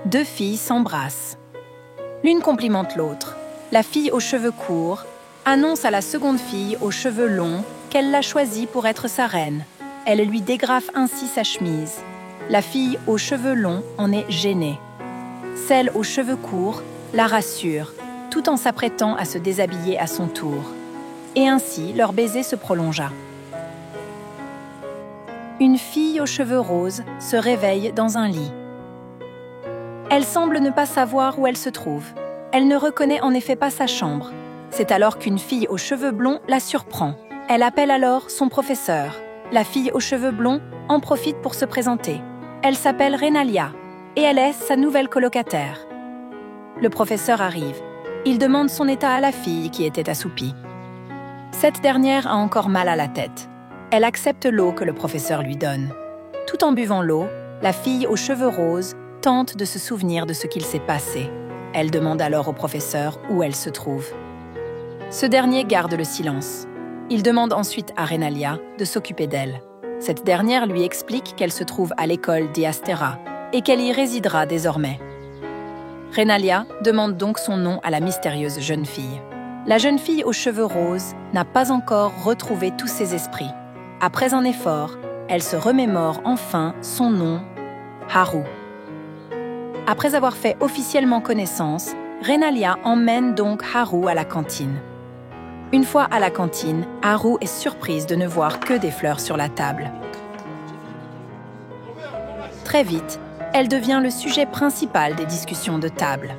Deux filles s'embrassent. L'une complimente l'autre. La fille aux cheveux courts annonce à la seconde fille aux cheveux longs qu'elle l'a choisie pour être sa reine. Elle lui dégrafe ainsi sa chemise. La fille aux cheveux longs en est gênée. Celle aux cheveux courts la rassure, tout en s'apprêtant à se déshabiller à son tour. Et ainsi, leur baiser se prolongea. Une fille aux cheveux roses se réveille dans un lit. Elle semble ne pas savoir où elle se trouve. Elle ne reconnaît en effet pas sa chambre. C'est alors qu'une fille aux cheveux blonds la surprend. Elle appelle alors son professeur. La fille aux cheveux blonds en profite pour se présenter. Elle s'appelle Renalia et elle est sa nouvelle colocataire. Le professeur arrive. Il demande son état à la fille qui était assoupie. Cette dernière a encore mal à la tête. Elle accepte l'eau que le professeur lui donne. Tout en buvant l'eau, la fille aux cheveux roses tente de se souvenir de ce qu'il s'est passé. Elle demande alors au professeur où elle se trouve. Ce dernier garde le silence. Il demande ensuite à Renalia de s'occuper d'elle. Cette dernière lui explique qu'elle se trouve à l'école d'Iastera et qu'elle y résidera désormais. Renalia demande donc son nom à la mystérieuse jeune fille. La jeune fille aux cheveux roses n'a pas encore retrouvé tous ses esprits. Après un effort, elle se remémore enfin son nom, Haru. Après avoir fait officiellement connaissance, Renalia emmène donc Haru à la cantine. Une fois à la cantine, Haru est surprise de ne voir que des fleurs sur la table. Très vite, elle devient le sujet principal des discussions de table.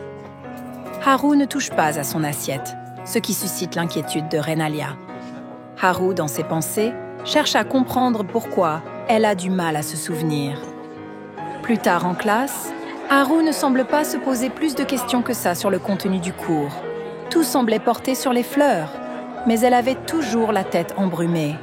Haru ne touche pas à son assiette, ce qui suscite l'inquiétude de Renalia. Haru, dans ses pensées, cherche à comprendre pourquoi elle a du mal à se souvenir. Plus tard en classe, Haru ne semble pas se poser plus de questions que ça sur le contenu du cours. Tout semblait porter sur les fleurs, mais elle avait toujours la tête embrumée.